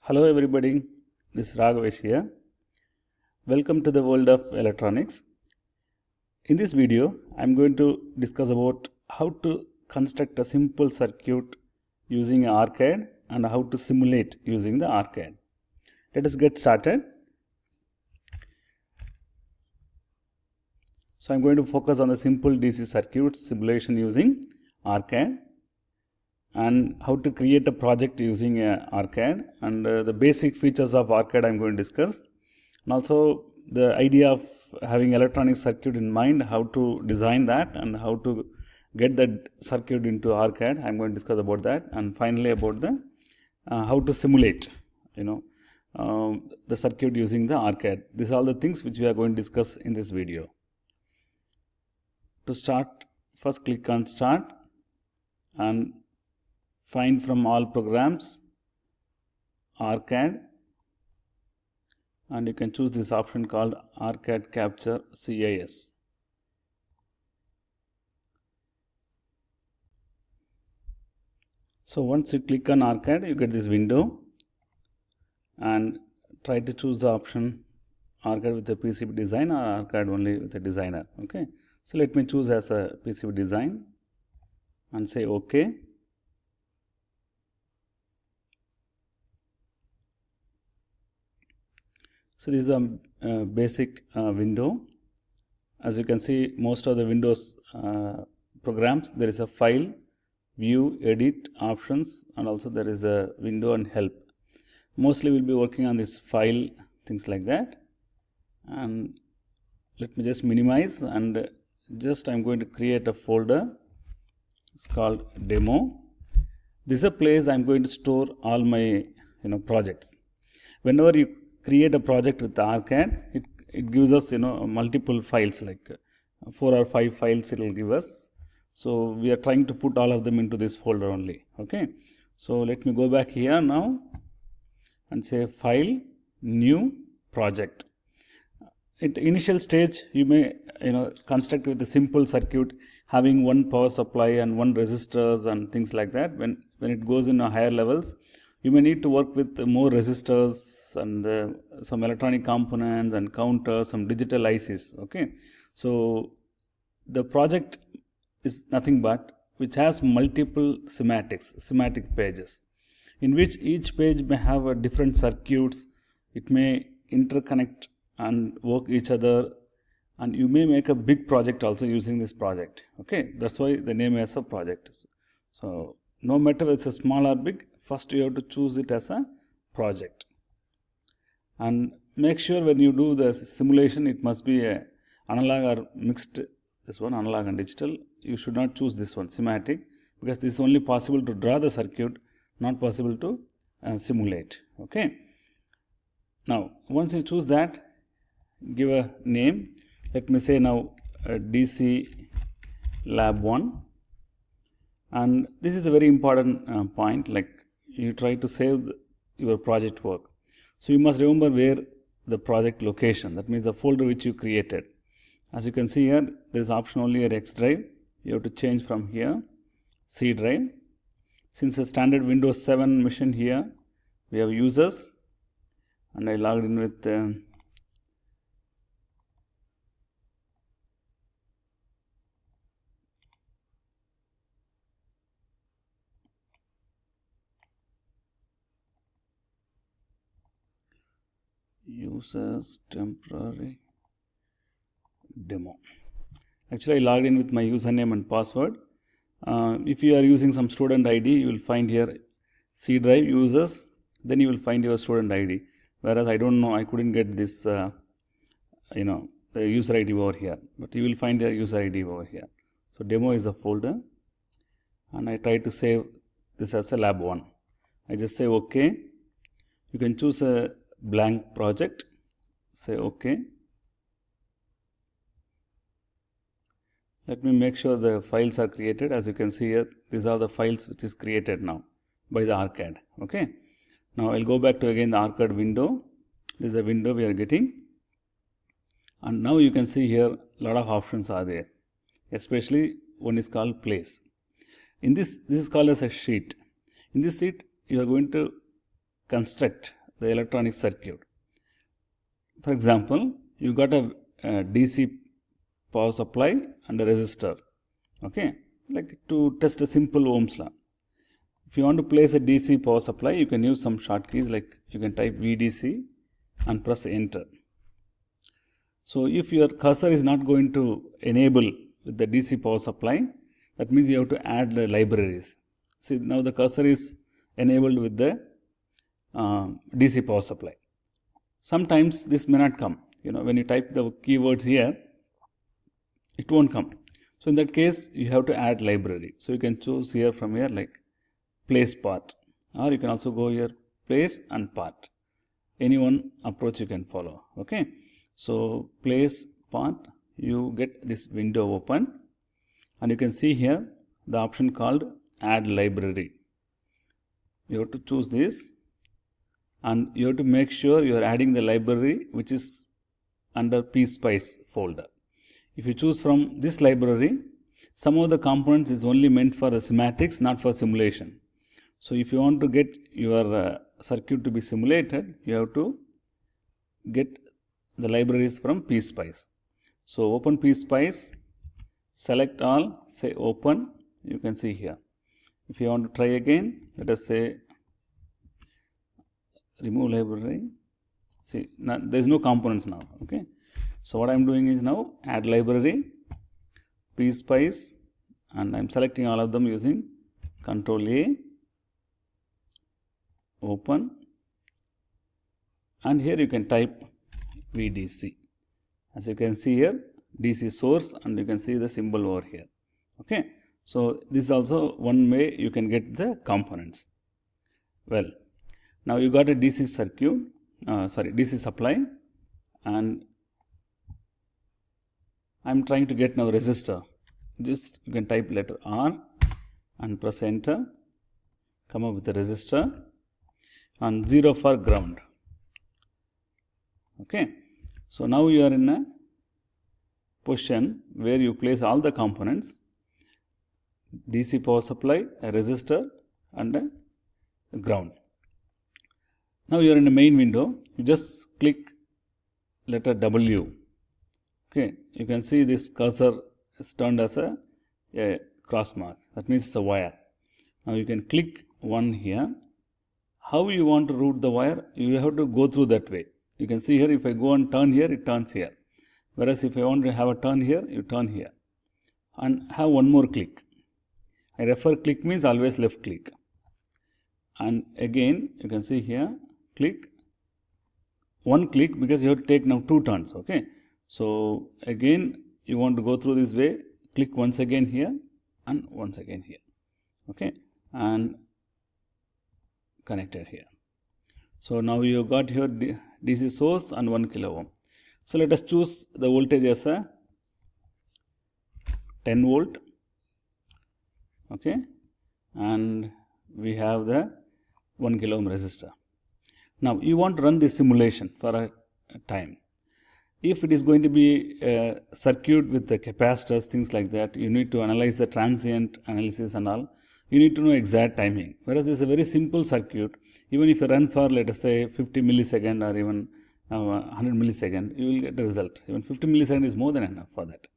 Hello everybody, this is Raghavesh here. Welcome to the world of electronics. In this video, I am going to discuss about how to construct a simple circuit using OrCAD and how to simulate using the OrCAD. Let us get started. So I am going to focus on the simple DC circuit simulation using OrCAD and how to create a project using OrCAD and the basic features of OrCAD I am going to discuss, and also the idea of having electronic circuit in mind, how to design that and how to get that circuit into OrCAD. I am going to discuss about that, and finally about the how to simulate the circuit using the OrCAD. These are all the things which we are going to discuss in this video. To start, first click on Start and find from all programs OrCAD, and you can choose this option called OrCAD Capture CIS. So once you click on OrCAD, you get this window and try to choose the option OrCAD with a PCB design or OrCAD only with a designer. Okay, so let me choose as a PCB design and say OK. So this is a basic window. As you can see, most of the Windows programs, there is a file, view, edit, options, and also there is a window and help. Mostly we'll be working on this file, things like that. And let me just minimize and just I'm going to create a folder. It's called demo. This is a place I'm going to store all my projects. Whenever you create a project with OrCAD, it gives us multiple files, like 4 or 5 files it will give us. So we are trying to put all of them into this folder only. Okay, so let me go back here now and say File, New Project. At initial stage, you may construct with a simple circuit having one power supply and one resistors and things like that. When it goes in higher levels, you may need to work with more resistors and some electronic components and counters, some digital ICs. Okay, so the project is nothing but which has multiple schematic pages, in which each page may have a different circuits. It may interconnect and work each other, and you may make a big project also using this project. Okay, that's why the name is a project. So no matter if it's a small or big, first you have to choose it as a project. And make sure when you do the simulation, it must be a analog or mixed, this one analog and digital. You should not choose this one, schematic, because this is only possible to draw the circuit, not possible to simulate. Okay. Now, once you choose that, give a name. Let me say now DC Lab 1. And this is a very important point, like you try to save your project work. So you must remember where the project location, that means the folder which you created. As you can see here, there is option only at X drive. You have to change from here, C drive. Since a standard Windows 7 machine here, we have users, and I logged in with users temporary demo. Actually, I logged in with my username and password. If you are using some student ID, you will find here C drive users, then you will find your student ID. Whereas I don't know, I couldn't get this the user ID over here, but you will find your user ID over here. So demo is a folder, and I try to save this as a lab 1. I just say OK. You can choose a blank project, say OK. Let me make sure the files are created. As you can see here, these are the files which is created now by the OrCAD. Okay, now I'll go back to again the OrCAD window. This is a window we are getting, and now you can see here a lot of options are there, especially one is called place. In this is called as a sheet. In this sheet, you are going to construct the electronic circuit. For example, you got a DC power supply and a resistor, okay, like to test a simple Ohm's law. If you want to place a DC power supply, you can use some shortkeys, like you can type VDC and press enter. So if your cursor is not going to enable with the DC power supply, that means you have to add the libraries. See, now the cursor is enabled with the DC power supply. Sometimes this may not come. When you type the keywords here, it won't come. So in that case, you have to add library. So you can choose here from here like place path, or you can also go here place and path. Any one approach you can follow. Okay. So place path, you get this window open, and you can see here the option called add library. You have to choose this, and you have to make sure you are adding the library which is under PSpice folder. If you choose from this library, some of the components is only meant for the schematics, not for simulation. So if you want to get your circuit to be simulated, you have to get the libraries from PSpice. So open PSpice, select all, say open. You can see here. If you want to try again, let us say remove library. See, now there is no components now. Okay. So what I am doing is now add library, PSpice, and I am selecting all of them using Control A, open, and here you can type VDC. As you can see here, DC source, and you can see the symbol over here. Okay. So this is also one way you can get the components. Well, now you got a DC circuit, DC supply, and I am trying to get now resistor. Just you can type letter R and press enter, come up with the resistor, and 0 for ground. Okay. So now you are in a position where you place all the components, DC power supply, a resistor, and a ground. Now you are in the main window. You just click letter W. Okay, you can see this cursor is turned as a cross mark. That means it's a wire. Now you can click one here. How you want to route the wire? You have to go through that way. You can see here, if I go and turn here, it turns here. Whereas if I want to have a turn here, you turn here. And have one more click. I refer click means always left click. And again, you can see here, click. One click because you have to take now 2 turns. Okay. So again, you want to go through this way, click once again here and once again here. Okay. And connected here. So now you got here DC source and 1 kilo ohm. So let us choose the voltage as a 10 volt. Okay. And we have the 1 kilo ohm resistor. Now you want to run this simulation for a time. If it is going to be a circuit with the capacitors, things like that, you need to analyze the transient analysis and all. You need to know exact timing. Whereas this is a very simple circuit. Even if you run for, let us say, 50 millisecond or even 100 millisecond, you will get the result. Even 50 millisecond is more than enough for that.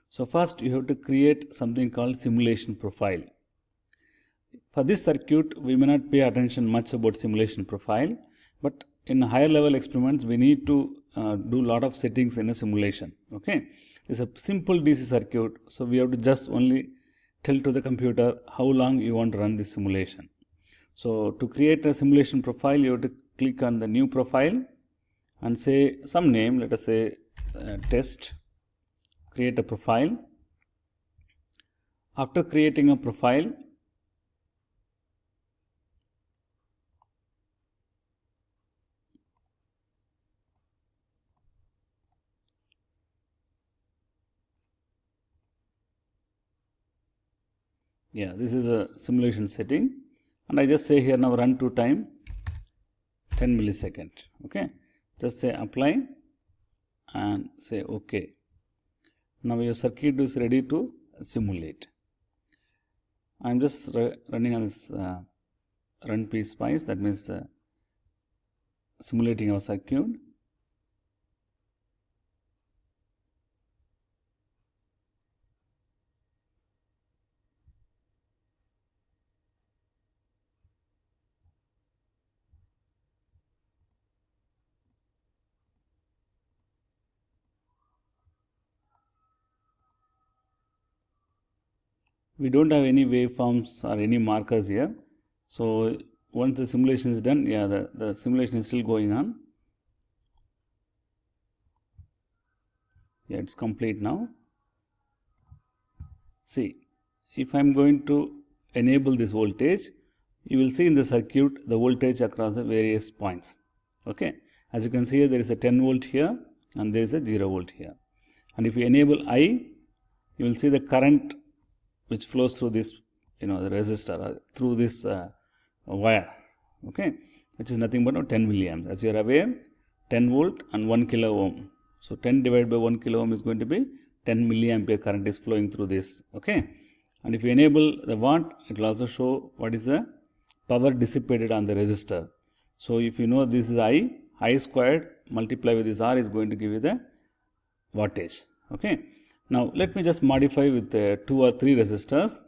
So first you have to create something called simulation profile. For this circuit, we may not pay attention much about simulation profile, but in higher level experiments, we need to do a lot of settings in a simulation. Okay, it's a simple DC circuit, so we have to just only tell to the computer how long you want to run this simulation. So to create a simulation profile, you have to click on the new profile and say some name, let us say test, create a profile. After creating a profile, this is a simulation setting, and I just say here now run to time 10 millisecond. Okay, just say apply and say OK. Now your circuit is ready to simulate. I am just running on this run PSpice, that means simulating our circuit. We don't have any waveforms or any markers here. So once the simulation is done, yeah, the simulation is still going on. Yeah, it's complete now. See, if I'm going to enable this voltage, you will see in the circuit the voltage across the various points. Okay, as you can see here, there is a 10 volt here and there is a 0 volt here. And if you enable I, you will see the current which flows through this, the resistor, through this wire, okay, which is nothing but 10 milliamps. As you are aware, 10 volt and 1 kilo ohm. So 10 divided by 1 kilo ohm is going to be 10 milliampere current is flowing through this, okay. And if you enable the watt, it will also show what is the power dissipated on the resistor. So if you know this is I squared multiply with this R is going to give you the wattage, okay. Now let me just modify with 2 or 3 resistors.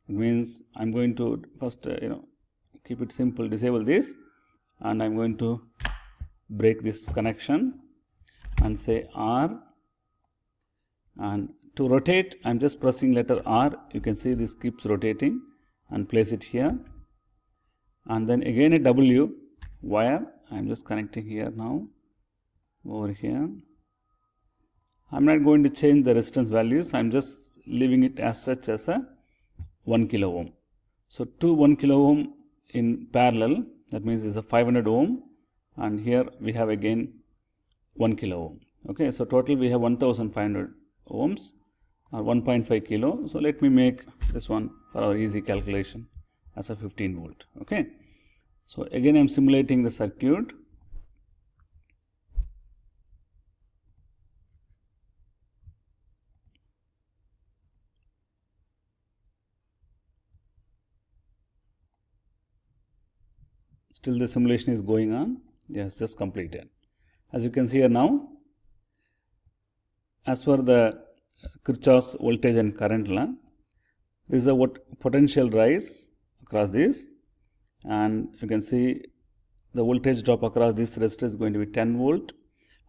It means I'm going to first keep it simple, disable this, and I'm going to break this connection and say R, and to rotate I'm just pressing letter R. You can see this keeps rotating, and place it here, and then again a W wire. I'm just connecting here now over here. I'm not going to change the resistance values. I'm just leaving it as such as a 1 kilo ohm. So 2 1 kilo ohm in parallel, that means it's a 500 ohm, and here we have again 1 kilo ohm. Okay, so total we have 1500 ohms or 1.5 kilo. So let me make this one for our easy calculation as a 15 volt. Okay, so again I'm simulating the circuit. Still the simulation is going on. Yes, just completed. As you can see here now, as per the Kirchhoff's voltage and current law, this is a potential rise across this, and you can see the voltage drop across this resistor is going to be 10 volt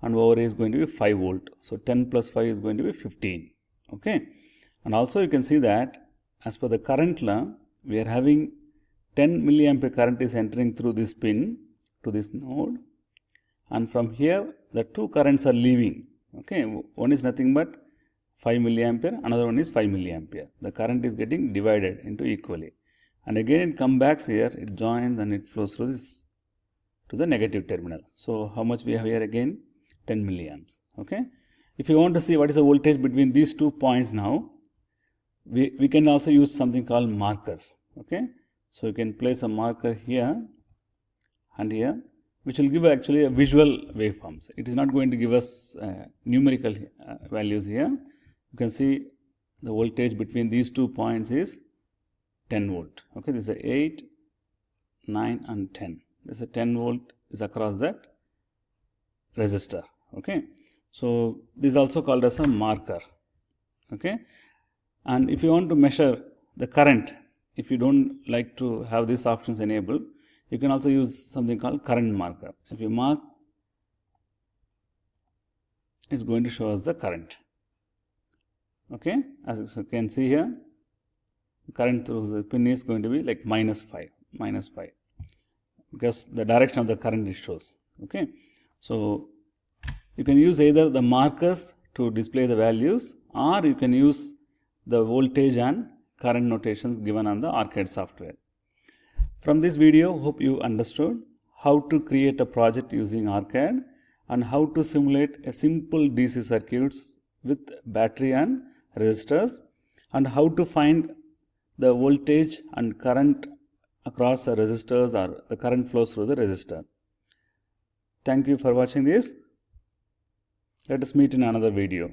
and over here is going to be 5 volt. So 10 plus 5 is going to be 15. Okay, and also you can see that as per the current law, we are having 10 milliampere current is entering through this pin to this node, and from here the two currents are leaving. Okay, one is nothing but 5 milliampere, another one is 5 milliampere. The current is getting divided into equally, and again it comes back here, it joins and it flows through this to the negative terminal. So how much we have here again? 10 milliamps. Okay, if you want to see what is the voltage between these 2 points now, we can also use something called markers. Okay, so you can place a marker here and here, which will give actually a visual waveforms. It is not going to give us numerical values here. You can see the voltage between these 2 points is 10 volt. Okay, this is a 8, 9 and 10. This is a 10 volt is across that resistor. Okay, so this is also called as a marker. Okay, and if you want to measure the current, if you don't like to have these options enabled, you can also use something called current marker. If you mark, it's going to show us the current. Okay, as you can see here, current through the pin is going to be like -5, because the direction of the current it shows. Okay, so you can use either the markers to display the values, or you can use the voltage and current notations given on the OrCAD software. From this video, hope you understood how to create a project using OrCAD and how to simulate a simple DC circuits with battery and resistors, and how to find the voltage and current across the resistors or the current flows through the resistor. Thank you for watching this. Let us meet in another video.